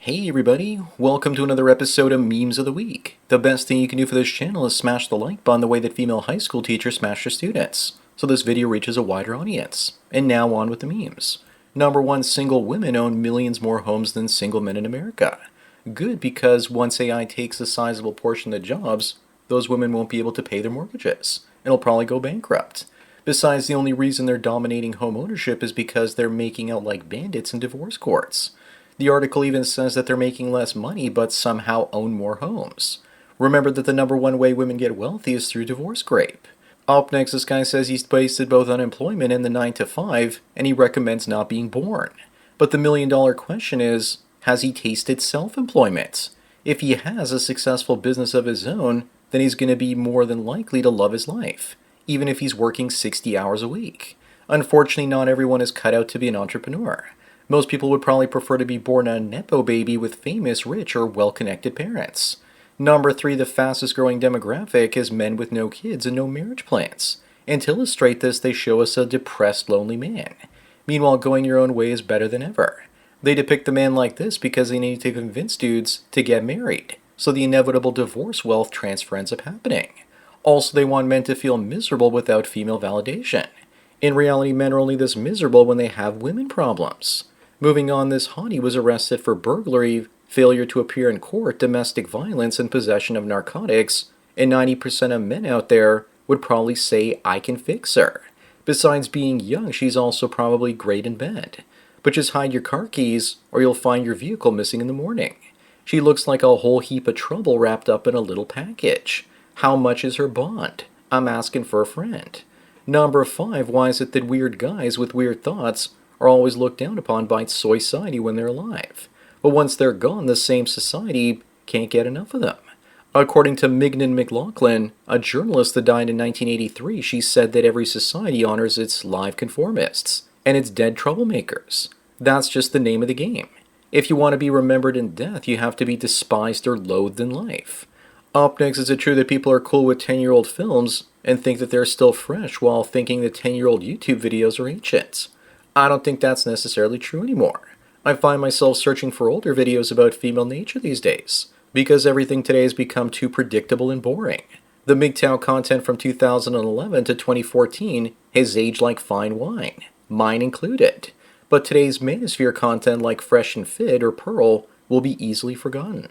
Hey everybody, welcome to another episode of Memes of the Week. The best thing you can do for this channel is smash the like button the way that female high school teachers smash their students, so this video reaches a wider audience. And now on with the memes. Number one, single women own millions more homes than single men in America. Good, because once AI takes a sizable portion of the jobs, those women won't be able to pay their mortgages, and will probably go bankrupt. Besides, the only reason they're dominating home ownership is because they're making out like bandits in divorce courts. The article even says that they're making less money but somehow own more homes. Remember that the number one way women get wealthy is through divorce rape. Up next, this guy says he's wasted both unemployment and the 9 to 5, and he recommends not being born. But the million-dollar question is, has he tasted self-employment? If he has a successful business of his own, then he's going to be more than likely to love his life, even if he's working 60 hours a week. Unfortunately, not everyone is cut out to be an entrepreneur. Most people would probably prefer to be born a Nepo baby with famous, rich, or well-connected parents. Number three, the fastest growing demographic is men with no kids and no marriage plans. And to illustrate this, they show us a depressed, lonely man. Meanwhile, going your own way is better than ever. They depict the man like this because they need to convince dudes to get married, so the inevitable divorce wealth transfer ends up happening. Also, they want men to feel miserable without female validation. In reality, men are only this miserable when they have women problems. Moving on, this hottie was arrested for burglary, failure to appear in court, domestic violence, and possession of narcotics, and 90% of men out there would probably say, I can fix her. Besides being young, she's also probably great in bed. But just hide your car keys, or you'll find your vehicle missing in the morning. She looks like a whole heap of trouble wrapped up in a little package. How much is her bond? I'm asking for a friend. Number five, why is it that weird guys with weird thoughts are always looked down upon by society when they're alive? But once they're gone, the same society can't get enough of them. According to Mignon McLaughlin, a journalist that died in 1983, she said that every society honors its live conformists and its dead troublemakers. That's just the name of the game. If you want to be remembered in death, you have to be despised or loathed in life. Up next, is it true that people are cool with 10-year-old films and think that they're still fresh while thinking that 10-year-old YouTube videos are ancient? I don't think that's necessarily true anymore. I find myself searching for older videos about female nature these days, because everything today has become too predictable and boring. The MGTOW content from 2011 to 2014 has aged like fine wine, mine included. But today's manosphere content like Fresh and Fit or Pearl will be easily forgotten.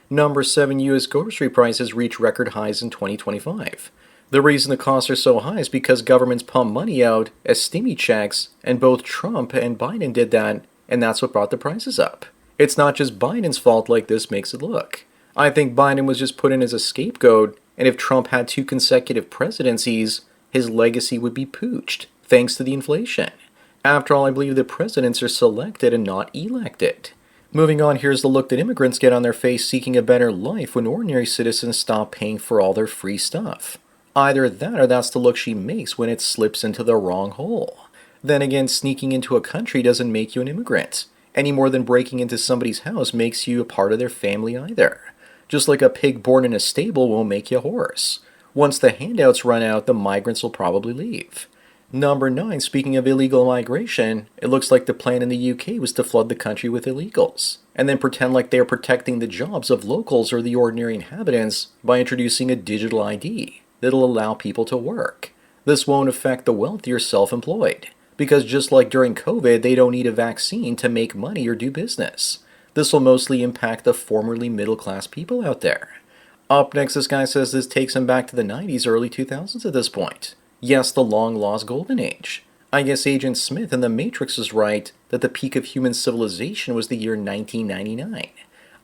Number 7, U.S. grocery prices reach record highs in 2025. The reason the costs are so high is because governments pump money out as stimmy checks, and both Trump and Biden did that, and that's what brought the prices up. It's not just Biden's fault like this makes it look. I think Biden was just put in as a scapegoat, and if Trump had 2 consecutive presidencies, his legacy would be pooched, thanks to the inflation. After all, I believe that presidents are selected and not elected. Moving on, here's the look that immigrants get on their face seeking a better life when ordinary citizens stop paying for all their free stuff. Either that or that's the look she makes when it slips into the wrong hole. Then again, sneaking into a country doesn't make you an immigrant, any more than breaking into somebody's house makes you a part of their family either. Just like a pig born in a stable won't make you a horse. Once the handouts run out, the migrants will probably leave. Number 9, speaking of illegal migration, it looks like the plan in the UK was to flood the country with illegals, and then pretend like they are protecting the jobs of locals or the ordinary inhabitants by introducing a digital ID that'll allow people to work. This won't affect the wealthy or self-employed, because just like during COVID, they don't need a vaccine to make money or do business. This will mostly impact the formerly middle-class people out there. Up next, this guy says this takes him back to the 90s, early 2000s at this point. Yes, the long-lost golden age. I guess Agent Smith in The Matrix is right that the peak of human civilization was the year 1999.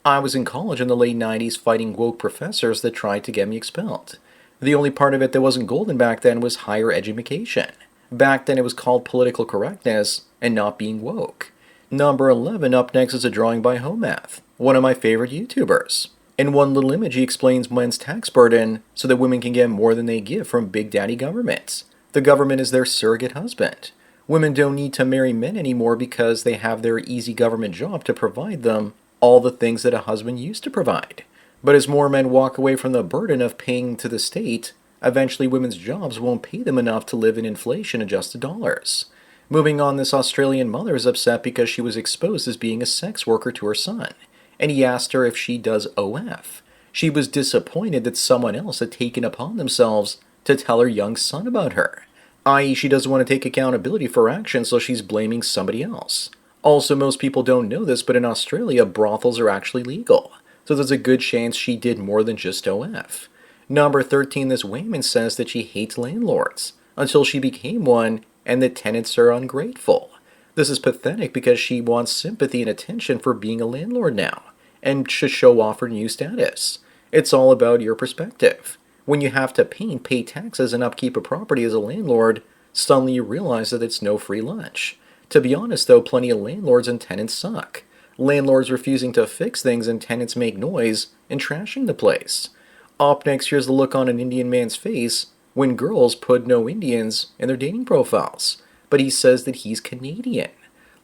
I was in college in the late 90s fighting woke professors that tried to get me expelled. The only part of it that wasn't golden back then was higher education. Back then it was called political correctness and not being woke. Number 11, up next, is a drawing by Homemath, one of my favorite YouTubers. In one little image, he explains men's tax burden so that women can get more than they give from big daddy governments. The government is their surrogate husband. Women don't need to marry men anymore because they have their easy government job to provide them all the things that a husband used to provide. But as more men walk away from the burden of paying to the state, eventually women's jobs won't pay them enough to live in inflation-adjusted dollars. Moving on, this Australian mother is upset because she was exposed as being a sex worker to her son. and he asked her if she does OF. She was disappointed that someone else had taken upon themselves to tell her young son about her, i.e., she doesn't want to take accountability for her actions, so she's blaming somebody else. Also, most people don't know this, but in Australia, brothels are actually legal, so there's a good chance she did more than just OF. Number 13, this Wayman says that she hates landlords until she became one and the tenants are ungrateful. This is pathetic because she wants sympathy and attention for being a landlord now and should show off her new status. It's all about your perspective. When you have to paint, pay taxes, and upkeep a property as a landlord, suddenly you realize that it's no free lunch. To be honest though, plenty of landlords and tenants suck. Landlords refusing to fix things and tenants make noise and trashing the place. Up next, here's the look on an Indian man's face when girls put no Indians in their dating profiles, but he says that he's Canadian.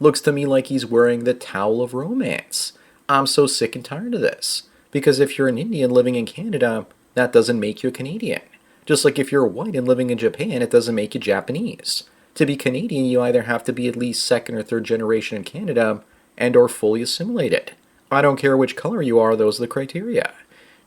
Looks to me like he's wearing the towel of romance. I'm so sick and tired of this, because if you're an Indian living in Canada, that doesn't make you a Canadian. Just like if you're white and living in Japan, it doesn't make you Japanese. To be Canadian, you either have to be at least second or third generation in Canada and or fully assimilated. I don't care which color you are, those are the criteria.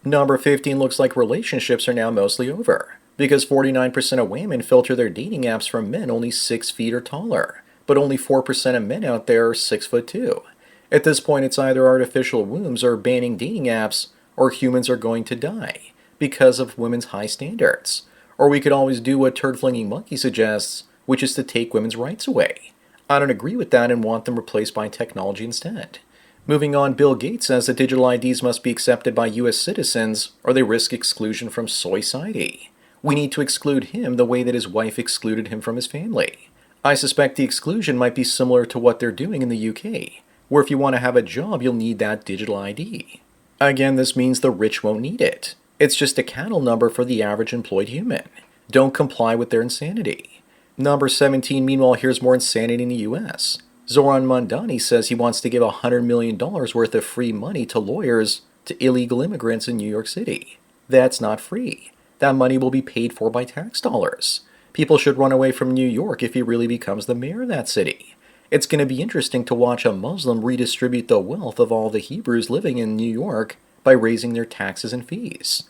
Number 15 looks like relationships are now mostly over, because 49% of women filter their dating apps from men only 6 feet or taller, but only 4% of men out there are 6'2". At this point, it's either artificial wombs or banning dating apps, or humans are going to die because of women's high standards. Or we could always do what turd-flinging monkey suggests, which is to take women's rights away. I don't agree with that and want them replaced by technology instead. Moving on, Bill Gates says that digital IDs must be accepted by US citizens or they risk exclusion from society. We need to exclude him the way that his wife excluded him from his family. I suspect the exclusion might be similar to what they're doing in the UK, where if you want to have a job, you'll need that digital ID. Again, this means the rich won't need it. It's just a cattle number for the average employed human. Don't comply with their insanity. Number 17, meanwhile, here's more insanity in the US. Zoran Mondani says he wants to give $100 million worth of free money to lawyers to illegal immigrants in New York City. That's not free. That money will be paid for by tax dollars. People should run away from New York if he really becomes the mayor of that city. It's going to be interesting to watch a Muslim redistribute the wealth of all the Hebrews living in New York by raising their taxes and fees.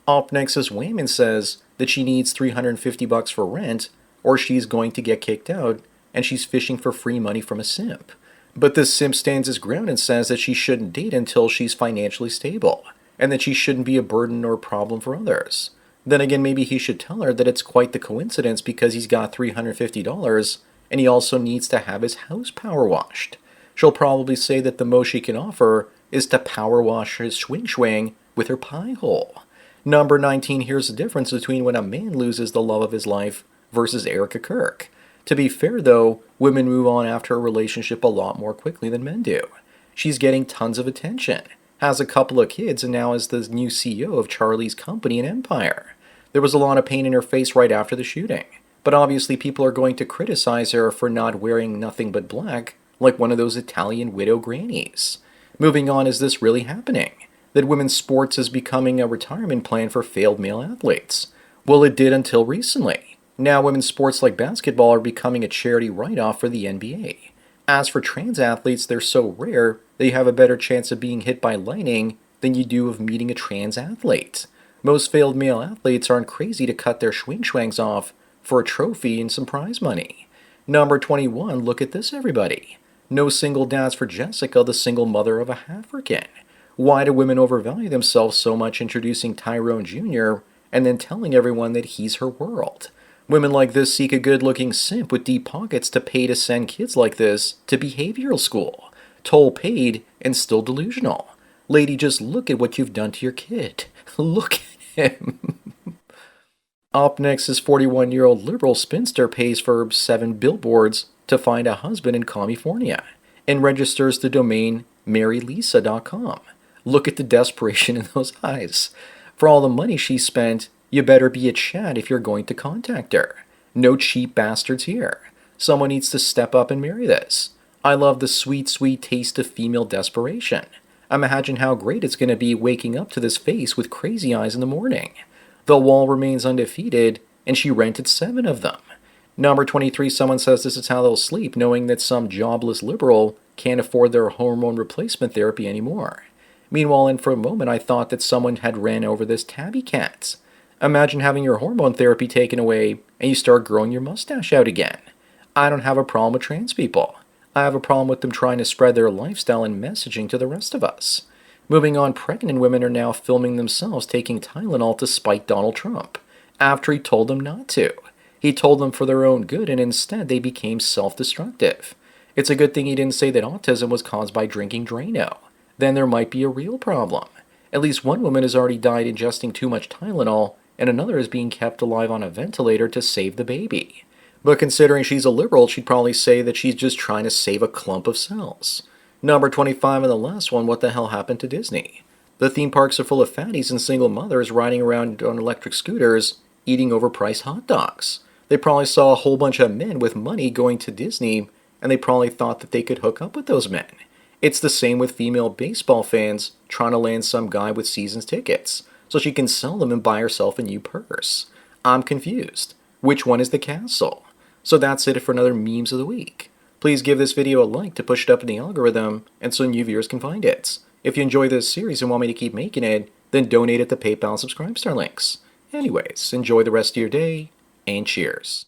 Up next, this Wayman says that she needs $350 for rent or she's going to get kicked out, and she's fishing for free money from a simp. But this simp stands his ground and says that she shouldn't date until she's financially stable, and that she shouldn't be a burden or a problem for others. Then again, maybe he should tell her that it's quite the coincidence because he's got $350 and he also needs to have his house power washed. She'll probably say that the most she can offer is to power wash his swing with her pie hole. Number 19, here's the difference between when a man loses the love of his life versus Erica Kirk. To be fair though, women move on after a relationship a lot more quickly than men do. She's getting tons of attention, has a couple of kids, and now is the new CEO of Charlie's Company and Empire. There was a lot of pain in her face right after the shooting, but obviously people are going to criticize her for not wearing nothing but black like one of those Italian widow grannies. Moving on, is this really happening? That women's sports is becoming a retirement plan for failed male athletes? Well, it did until recently. Now women's sports like basketball are becoming a charity write-off for the NBA. As for trans athletes, they're so rare that you have a better chance of being hit by lightning than you do of meeting a trans athlete. Most failed male athletes aren't crazy to cut their schwangs off for a trophy and some prize money. Number 21, look at this everybody. No single dads for Jessica, the single mother of a African. Why do women overvalue themselves so much introducing Tyrone Jr. and then telling everyone that he's her world? Women like this seek a good-looking simp with deep pockets to pay to send kids like this to behavioral school. Toll paid and still delusional. Lady, just look at what you've done to your kid. Look at him. Up next is 41-year-old liberal spinster pays for 7 billboards to find a husband in California and registers the domain marylisa.com. Look at the desperation in those eyes. For all the money she spent, you better be a Chad if you're going to contact her. No cheap bastards here. Someone needs to step up and marry this. I love the sweet, sweet taste of female desperation. Imagine how great it's going to be waking up to this face with crazy eyes in the morning. The wall remains undefeated, and she rented 7 of them. Number 23, someone says this is how they'll sleep, knowing that some jobless liberal can't afford their hormone replacement therapy anymore. Meanwhile, and for a moment, I thought that someone had ran over this tabby cat. Imagine having your hormone therapy taken away and you start growing your mustache out again. I don't have a problem with trans people. I have a problem with them trying to spread their lifestyle and messaging to the rest of us. Moving on, pregnant women are now filming themselves taking Tylenol to spite Donald Trump, after he told them not to. He told them for their own good, and instead they became self-destructive. It's a good thing he didn't say that autism was caused by drinking Drano. Then there might be a real problem. At least one woman has already died ingesting too much Tylenol, and another is being kept alive on a ventilator to save the baby. But considering she's a liberal, she'd probably say that she's just trying to save a clump of cells. Number 25 and the last one, what the hell happened to Disney? The theme parks are full of fatties and single mothers riding around on electric scooters, eating overpriced hot dogs. They probably saw a whole bunch of men with money going to Disney, and they probably thought that they could hook up with those men. It's the same with female baseball fans trying to land some guy with seasons tickets, so she can sell them and buy herself a new purse. I'm confused. Which one is the castle? So that's it for another Memes of the Week. Please give this video a like to push it up in the algorithm, and so new viewers can find it. If you enjoy this series and want me to keep making it, then donate at the PayPal and Subscribestar links. Anyways, enjoy the rest of your day, and cheers.